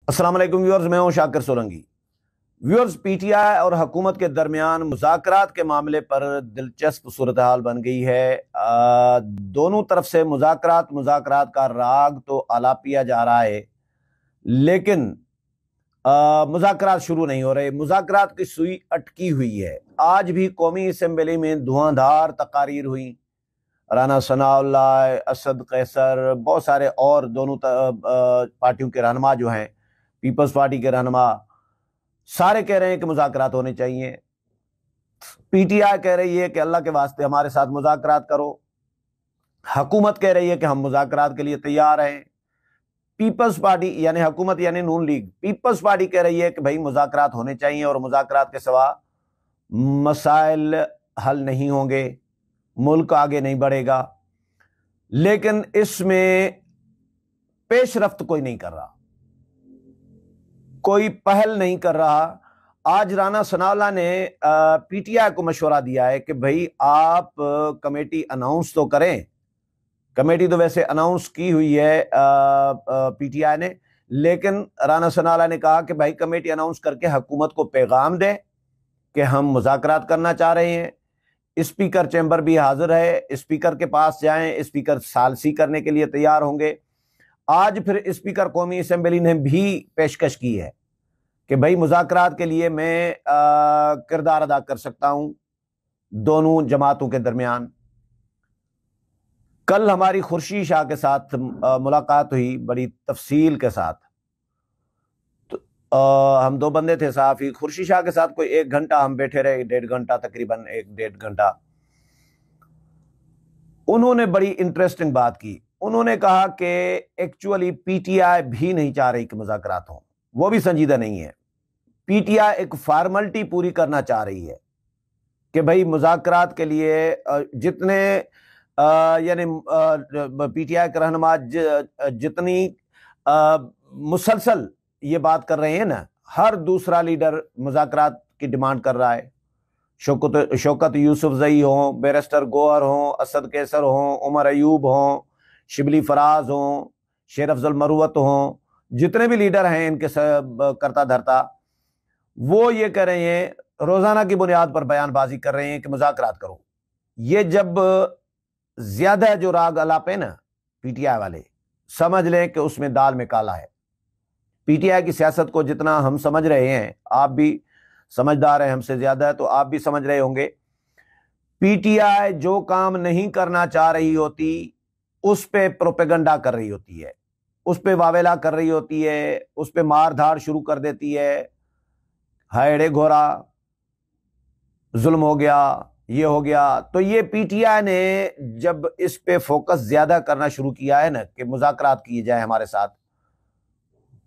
السلام علیکم ویورز، میں ہوں Shakir Solangi. Viewers, P T I اور حکومت کے درمیان مذاکرات کے معاملے پر دلچسپ صورتحال بن گئی ہے۔ دونوں طرف سے مذاکرات کا راگ تو آلاپیا جا رہا ہے، لیکن مذاکرات شروع نہیں ہو رہے۔ مذاکرات کی سوئی اٹکی ہوئی ہے۔ آج بھی قومی اسمبلی میں دھواں دھار تقاریر ہوئیں۔ رانا ثناء اللہ، اسد قیصر، بہت سارے اور دونوں پارٹیوں کے رہنما جو ہیں، پیپلز پارٹی کے رہنما، سارے کہہ رہے ہیں کہ مذاکرات ہونے چاہیے۔ پی ٹی آئی کہہ رہی ہے کہ اللہ کے واسطے ہمارے ساتھ مذاکرات کرو۔ حکومت کہہ رہی ہے کہ ہم مذاکرات کے لیے تیار ہیں۔ پیپلز پارٹی یعنی حکومت یعنی نون لیگ، پیپلز پارٹی کہہ رہی ہے کہ بھائی مذاکرات ہونے چاہیے اور مذاکرات کے سوا مسائل حل نہیں ہوں گے، ملک آگے نہیں بڑھے گا۔ لیکن اس میں پیش رفت کوئی نہیں کر رہا، کوئی پہل نہیں کر رہا۔ آج رانا ثناء اللہ نے پی ٹی آئی کو مشورہ دیا ہے کہ بھئی آپ کمیٹی اناؤنس تو کریں۔ کمیٹی تو ویسے اناؤنس کی ہوئی ہے پی ٹی آئی نے، لیکن رانا ثناء اللہ نے کہا کہ بھائی کمیٹی اناؤنس کر کے حکومت کو پیغام دیں کہ ہم مذاکرات کرنا چاہ رہے ہیں۔ اسپیکر چیمبر بھی حاضر ہے، اسپیکر کے پاس جائیں، اسپیکر ثالثی کرنے کے لیے تیار ہوں گے۔ آج پھر اسپیکر قومی اسمبلی نے بھی پیشکش کی ہے کہ بھائی مذاکرات کے لیے میں کردار ادا کر سکتا ہوں دونوں جماعتوں کے درمیان۔ کل ہماری خورشید شاہ کے ساتھ ملاقات ہوئی بڑی تفصیل کے ساتھ۔ ہم دو بندے تھے صحافی، خورشید شاہ کے ساتھ کوئی 1 گھنٹہ ہم بیٹھے رہے، 1.5 گھنٹہ، تقریباً 1.5 گھنٹہ۔ انہوں نے بڑی انٹرسٹنگ بات کی۔ انہوں نے کہا کہ ایکچولی پی ٹی آئی بھی نہیں چاہ رہی کہ مذاکرات ہوں، وہ بھی سنجیدہ نہیں ہے۔ پی ٹی آئی ایک فارملٹی پوری کرنا چاہ رہی ہے کہ بھئی مذاکرات کے لیے جتنے یعنی پی ٹی آئی کے رہنما جتنی مسلسل یہ بات کر رہے ہیں نا، ہر دوسرا لیڈر مذاکرات کی ڈیمانڈ کر رہا ہے۔ شوکت یوسف زئی ہوں، بیرسٹر گوہر ہوں، اسد قیصر ہوں، عمر ایوب ہوں، شبلی فراز ہوں، شیر افضل مروت ہوں، جتنے بھی لیڈر ہیں ان کے کرتا دھرتا، وہ یہ کہہ رہے ہیں، روزانہ کی بنیاد پر بیان بازی کر رہے ہیں کہ مذاکرات کرو۔ یہ جب زیادہ جو راگ الاپے نا پی ٹی آئی والے، سمجھ لیں کہ اس میں دال میں کالا ہے۔ پی ٹی آئی کی سیاست کو جتنا ہم سمجھ رہے ہیں، آپ بھی سمجھدار ہیں ہم سے زیادہ، تو آپ بھی سمجھ رہے ہوں گے، پی ٹی آئی جو کام نہیں کرنا چاہ رہی ہوتی اس پہ پروپیگنڈا کر رہی ہوتی ہے، اس پہ واویلا کر رہی ہوتی ہے، اس پہ مار دھاڑ شروع کر دیتی ہے، ہائڑے گھوڑا، ظلم ہو گیا، یہ ہو گیا۔ تو یہ پی ٹی آئی نے جب اس پہ فوکس زیادہ کرنا شروع کیا ہے نا کہ مذاکرات کیے جائیں ہمارے ساتھ،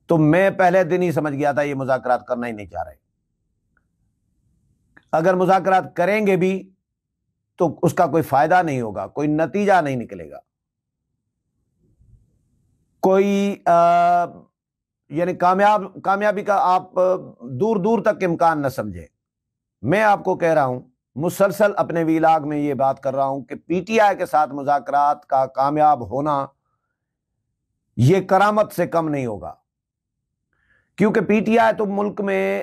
تو میں پہلے دن ہی سمجھ گیا تھا یہ مذاکرات کرنا ہی نہیں چاہ رہے۔ اگر مذاکرات کریں گے بھی تو اس کا کوئی فائدہ نہیں ہوگا، کوئی نتیجہ نہیں نکلے گا، کوئی یعنی کامیابی کا آپ دور دور تک امکان نہ سمجھیں۔ میں آپ کو کہہ رہا ہوں، مسلسل اپنے ویلاگ میں یہ بات کر رہا ہوں کہ پی ٹی آئی کے ساتھ مذاکرات کا کامیاب ہونا یہ کرامت سے کم نہیں ہوگا، کیونکہ پی ٹی آئی تو ملک میں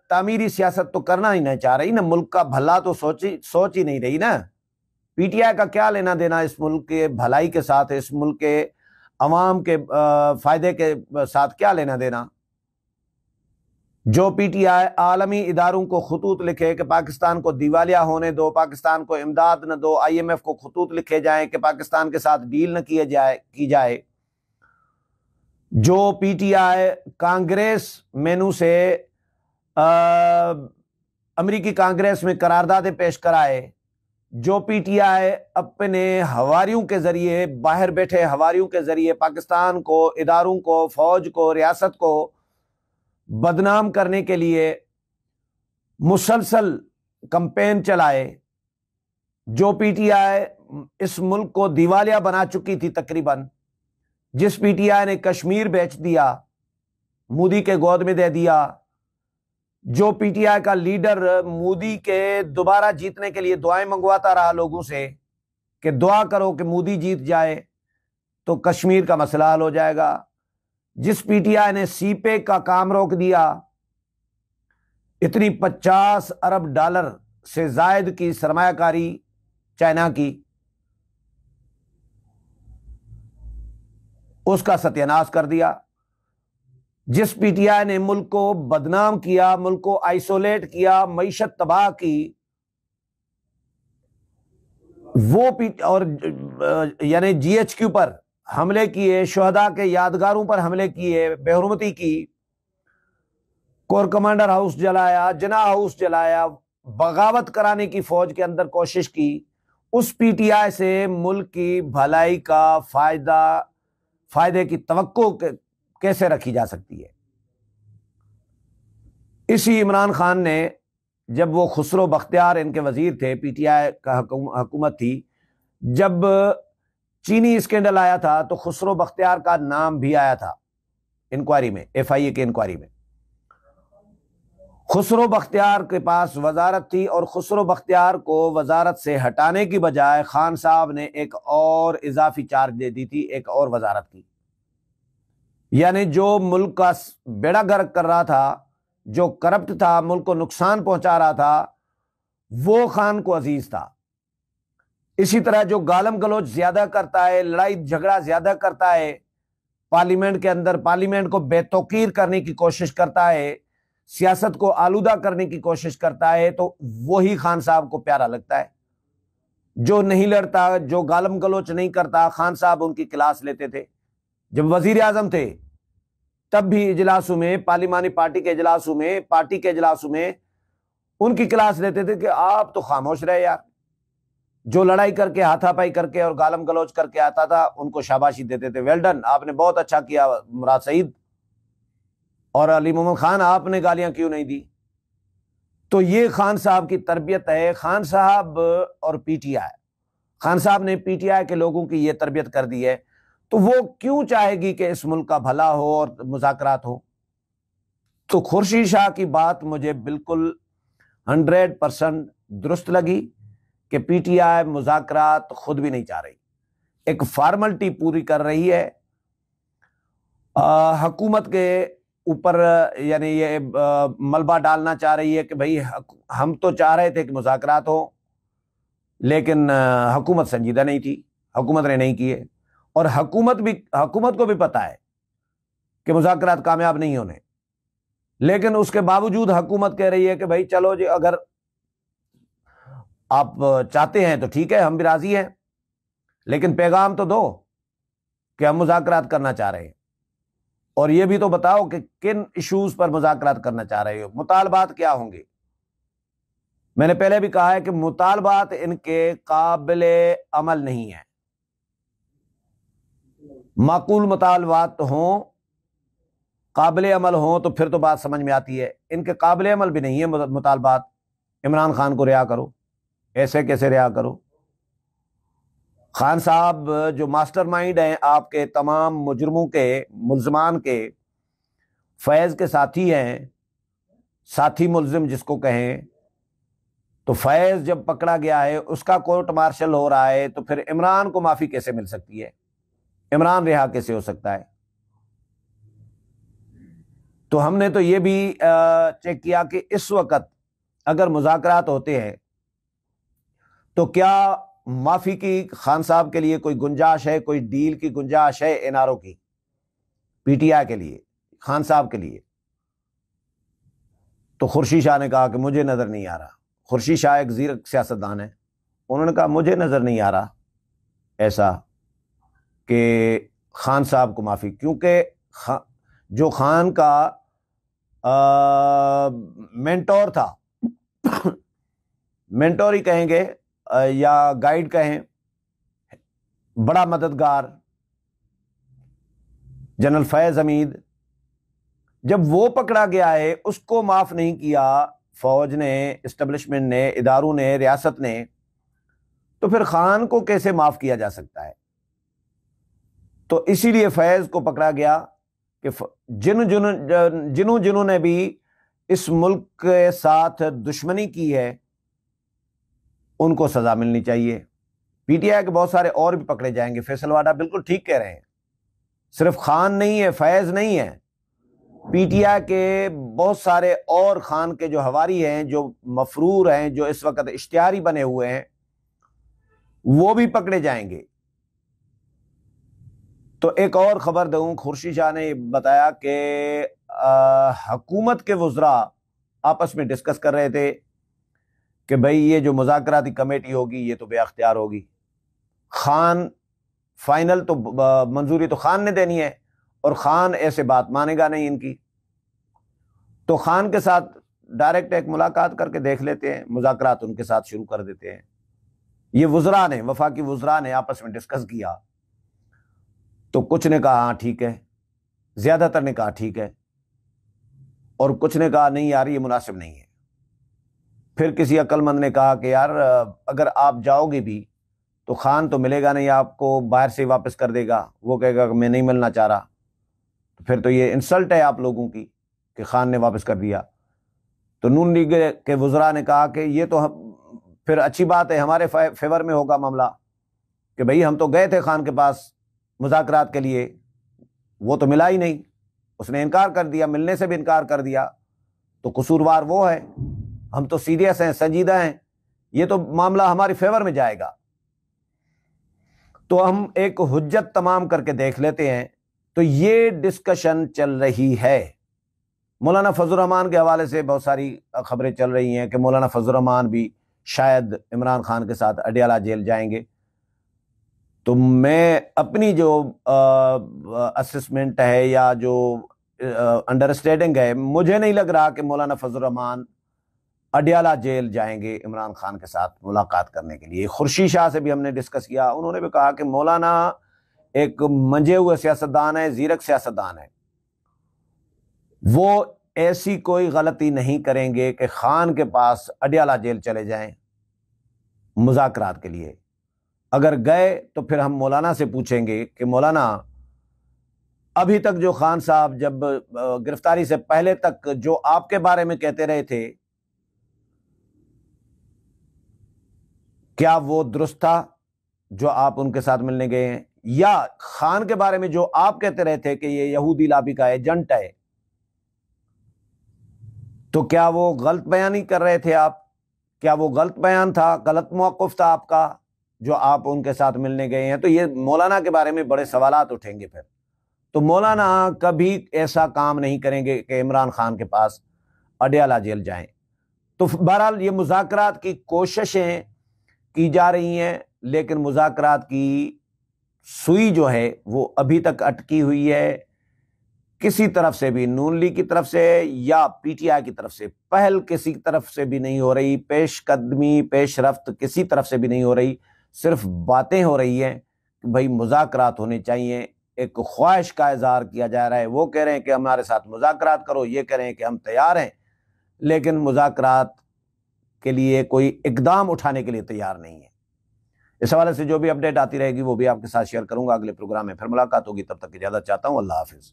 تعمیری سیاست تو کرنا ہی نہیں چاہ رہی نا، ملک کا بھلا تو سوچ ہی نہیں رہی نا۔ پی ٹی آئی کا کیا لینا دینا اس ملک کے بھلائی کے ساتھ، اس ملک کے عوام کے فائدے کے ساتھ کیا لینا دینا؟ جو پی ٹی آئی عالمی اداروں کو خطوط لکھے کہ پاکستان کو دیوالیہ ہونے دو، پاکستان کو امداد نہ دو، آئی ایم ایف کو خطوط لکھے جائیں کہ پاکستان کے ساتھ ڈیل نہ کی جائے، جو پی ٹی آئی کانگریس مینو سے امریکی کانگریس میں قراردادیں پیش کرائے، جو پی ٹی آئی اپنے حواریوں کے ذریعے، باہر بیٹھے حواریوں کے ذریعے پاکستان کو، اداروں کو، فوج کو، ریاست کو بدنام کرنے کے لیے مسلسل کمپین چلائے، جو پی ٹی آئی اس ملک کو دیوالیہ بنا چکی تھی تقریباً، جس پی ٹی آئی نے کشمیر بیچ دیا، مودی کے گود میں دے دیا، جو پی ٹی آئی کا لیڈر مودی کے دوبارہ جیتنے کے لیے دعائیں منگواتا رہا لوگوں سے کہ دعا کرو کہ مودی جیت جائے تو کشمیر کا مسئلہ حل ہو جائے گا، جس پی ٹی آئی نے سی پیک کا کام روک دیا، اتنی $50 ارب سے زائد کی سرمایہ کاری چائنا کی، اس کا ستیہ ناش کر دیا، جس پی ٹی آئی نے ملک کو بدنام کیا، ملک کو آئسولیٹ کیا، معیشت تباہ کی، وہ اور یعنی جی ایچ کیو پر حملے کیے، شہداء کے یادگاروں پر حملے کیے، بے حرمتی کی، کور کمانڈر ہاؤس جلایا، جناح ہاؤس جلایا، بغاوت کرانے کی فوج کے اندر کوشش کی، اس پی ٹی آئی سے ملک کی بھلائی کا فائدے کی توقع کیسے رکھی جا سکتی ہے؟ اسی عمران خان نے، جب وہ خسرو بختیار ان کے وزیر تھے، پی ٹی آئی کا حکومت تھی، جب چینی اسکینڈل آیا تھا تو خسرو بختیار کا نام بھی آیا تھا انکوائری میں، ایف آئی اے کے انکوائری میں۔ خسرو بختیار کے پاس وزارت تھی، اور خسرو بختیار کو وزارت سے ہٹانے کی بجائے خان صاحب نے ایک اور اضافی چارج دے دی تھی، ایک اور وزارت کی۔ یعنی جو ملک کا بیڑا گرک کر رہا تھا، جو کرپٹ تھا، ملک کو نقصان پہنچا رہا تھا، وہ خان کو عزیز تھا۔ اسی طرح جو گالم گلوچ زیادہ کرتا ہے، لڑائی جھگڑا زیادہ کرتا ہے، پارلیمنٹ کے اندر پارلیمنٹ کو بے توقیر کرنے کی کوشش کرتا ہے، سیاست کو آلودہ کرنے کی کوشش کرتا ہے، تو وہی خان صاحب کو پیارا لگتا ہے۔ جو نہیں لڑتا، جو گالم گلوچ نہیں کرتا، خان صاحب ان کی کلاس لیتے تھے۔ جب وزیر اعظم تھے تب بھی اجلاسوں میں، پارلیمانی پارٹی کے اجلاسوں میں، پارٹی کے اجلاسوں میں ان کی کلاس لیتے تھے کہ آپ تو خاموش رہے یار۔ جو لڑائی کر کے، ہاتھا پائی کر کے اور گالم گلوچ کر کے آتا تھا، ان کو شاباشی دیتے تھے، ویل ڈن، آپ نے بہت اچھا کیا مراد سعید، اور علی محمد خان آپ نے گالیاں کیوں نہیں دی؟ تو یہ خان صاحب کی تربیت ہے۔ خان صاحب اور پی ٹی آئی، خان صاحب نے پی ٹی آئی کے لوگوں کی یہ تربیت کر دی ہے، تو وہ کیوں چاہے گی کہ اس ملک کا بھلا ہو اور مذاکرات ہو؟ تو خورشید شاہ کی بات مجھے بالکل 100% درست لگی کہ پی ٹی آئی مذاکرات خود بھی نہیں چاہ رہی، ایک فارملٹی پوری کر رہی ہے، حکومت کے اوپر یعنی یہ ملبہ ڈالنا چاہ رہی ہے کہ بھئی ہم تو چاہ رہے تھے کہ مذاکرات ہو، لیکن حکومت سنجیدہ نہیں تھی، حکومت نے نہیں کیے، اور حکومت کو بھی پتہ ہے کہ مذاکرات کامیاب نہیں ہونے، لیکن اس کے باوجود حکومت کہہ رہی ہے کہ بھئی چلو جی، اگر آپ چاہتے ہیں تو ٹھیک ہے، ہم بھی راضی ہیں، لیکن پیغام تو دو کہ ہم مذاکرات کرنا چاہ رہے ہیں، اور یہ بھی تو بتاؤ کہ کن ایشوز پر مذاکرات کرنا چاہ رہے ہو، مطالبات کیا ہوں گے۔ میں نے پہلے بھی کہا ہے کہ مطالبات ان کے قابل عمل نہیں ہیں، معقول مطالبات ہوں، قابل عمل ہوں تو پھر تو بات سمجھ میں آتی ہے، ان کے قابل عمل بھی نہیں ہے مطالبات۔ عمران خان کو رہا کرو، ایسے کیسے رہا کرو؟ خان صاحب جو ماسٹر مائنڈ ہیں آپ کے تمام مجرموں کے، ملزمان کے، فیض کے ساتھی ہیں، ساتھی ملزم جس کو کہیں، تو فیض جب پکڑا گیا ہے، اس کا کورٹ مارشل ہو رہا ہے، تو پھر عمران کو معافی کیسے مل سکتی ہے؟ عمران رہا کیسے ہو سکتا ہے؟ تو ہم نے تو یہ بھی چیک کیا کہ اس وقت اگر مذاکرات ہوتے ہیں تو کیا معافی کی خان صاحب کے لیے کوئی گنجائش ہے، کوئی ڈیل کی گنجائش ہے این آر او کی، پی ٹی آئی کے لیے، خان صاحب کے لیے؟ تو خورشید شاہ نے کہا کہ مجھے نظر نہیں آ رہا۔ خورشید شاہ ایک زیرک سیاستدان ہے، انہوں نے کہا مجھے نظر نہیں آ رہا ایسا کہ خان صاحب کو معافی، کیونکہ جو خان کا مینٹور تھا، مینٹور ہی کہیں گے یا گائیڈ کہیں، بڑا مددگار، جنرل فیض حمید، جب وہ پکڑا گیا ہے، اس کو معاف نہیں کیا فوج نے، اسٹیبلشمنٹ نے، اداروں نے، ریاست نے، تو پھر خان کو کیسے معاف کیا جا سکتا ہے؟ تو اسی لیے فیض کو پکڑا گیا کہ جنہوں نے بھی اس ملک کے ساتھ دشمنی کی ہے ان کو سزا ملنی چاہیے۔ پی ٹی آئی کے بہت سارے اور بھی پکڑے جائیں گے۔ فیصل واڈا بالکل ٹھیک کہہ رہے ہیں، صرف خان نہیں ہے، فیض نہیں ہے، پی ٹی آئی کے بہت سارے اور خان کے جو حواری ہیں، جو مفرور ہیں، جو اس وقت اشتہاری بنے ہوئے ہیں، وہ بھی پکڑے جائیں گے۔ تو ایک اور خبر دوں، خورشید شاہ نے بتایا کہ حکومت کے وزراء آپس میں ڈسکس کر رہے تھے کہ بھئی یہ جو مذاکراتی کمیٹی ہوگی یہ تو بے اختیار ہوگی، خان فائنل تو منظوری تو خان نے دینی ہے، اور خان ایسے بات مانے گا نہیں ان کی، تو خان کے ساتھ ڈائریکٹ ایک ملاقات کر کے دیکھ لیتے ہیں، مذاکرات ان کے ساتھ شروع کر دیتے ہیں۔ یہ وزراء نے، وفاقی وزراء نے آپس میں ڈسکس کیا، تو کچھ نے کہا ہاں ٹھیک ہے، زیادہ تر نے کہا ٹھیک ہے، اور کچھ نے کہا نہیں یار یہ مناسب نہیں ہے۔ پھر کسی عقل مند نے کہا کہ یار اگر آپ جاؤ گے بھی تو خان تو ملے گا نہیں، آپ کو باہر سے واپس کر دے گا، وہ کہے گا کہ میں نہیں ملنا چاہ رہا، تو پھر تو یہ انسلٹ ہے آپ لوگوں کی کہ خان نے واپس کر دیا۔ تو نون لیگ کے وزراء نے کہا کہ یہ تو پھر اچھی بات ہے، ہمارے فیور میں ہوگا معاملہ، کہ بھئی ہم تو گئے تھے خان کے پاس مذاکرات کے لیے، وہ تو ملا ہی نہیں، اس نے انکار کر دیا، ملنے سے بھی انکار کر دیا، تو قصوروار وہ ہے، ہم تو سیریس ہیں، سنجیدہ ہیں، یہ تو معاملہ ہمارے فیور میں جائے گا۔ تو ہم ایک حجت تمام کر کے دیکھ لیتے ہیں۔ تو یہ ڈسکشن چل رہی ہے۔ مولانا فضل الرحمان کے حوالے سے بہت ساری خبریں چل رہی ہیں کہ مولانا فضل الرحمان بھی شاید عمران خان کے ساتھ اڈیالہ جیل جائیں گے۔ تو میں اپنی جو اسسمنٹ ہے یا جو انڈرسٹینڈنگ ہے، مجھے نہیں لگ رہا کہ مولانا فضل الرحمان اڈیالہ جیل جائیں گے عمران خان کے ساتھ ملاقات کرنے کے لیے۔ خورشید شاہ سے بھی ہم نے ڈسکس کیا، انہوں نے بھی کہا کہ مولانا ایک منجے ہوئے سیاستدان ہے، زیرک سیاستدان ہے، وہ ایسی کوئی غلطی نہیں کریں گے کہ خان کے پاس اڈیالہ جیل چلے جائیں مذاکرات کے لیے۔ اگر گئے تو پھر ہم مولانا سے پوچھیں گے کہ مولانا ابھی تک جو خان صاحب جب گرفتاری سے پہلے تک جو آپ کے بارے میں کہتے رہے تھے، کیا وہ درست تھا جو آپ ان کے ساتھ ملنے گئے ہیں؟ یا خان کے بارے میں جو آپ کہتے رہے تھے کہ یہ یہودی لابی کا ایجنٹ ہے، تو کیا وہ غلط بیانی کر رہے تھے آپ؟ کیا وہ غلط بیان تھا، غلط موقف تھا آپ کا جو آپ ان کے ساتھ ملنے گئے ہیں؟ تو یہ مولانا کے بارے میں بڑے سوالات اٹھیں گے۔ پھر تو مولانا کبھی ایسا کام نہیں کریں گے کہ عمران خان کے پاس اڈیالہ جیل جائیں۔ تو بہرحال یہ مذاکرات کی کوششیں کی جا رہی ہیں، لیکن مذاکرات کی سوئی جو ہے وہ ابھی تک اٹکی ہوئی ہے۔ کسی طرف سے بھی، نون لیگ کی طرف سے یا پی ٹی آئی کی طرف سے پہل کسی طرف سے بھی نہیں ہو رہی، پیش قدمی، پیش رفت کسی طرف سے بھی نہیں ہو رہی، صرف باتیں ہو رہی ہیں کہ بھائی مذاکرات ہونے چاہیے۔ ایک خواہش کا اظہار کیا جا رہا ہے، وہ کہہ رہے ہیں کہ ہمارے ساتھ مذاکرات کرو، یہ کہہ رہے ہیں کہ ہم تیار ہیں، لیکن مذاکرات کے لیے کوئی اقدام اٹھانے کے لیے تیار نہیں ہے۔ اس حوالے سے جو بھی اپڈیٹ آتی رہے گی وہ بھی آپ کے ساتھ شیئر کروں گا۔ اگلے پروگرام میں پھر ملاقات ہوگی، تب تک اجازت چاہتا ہوں، اللہ حافظ۔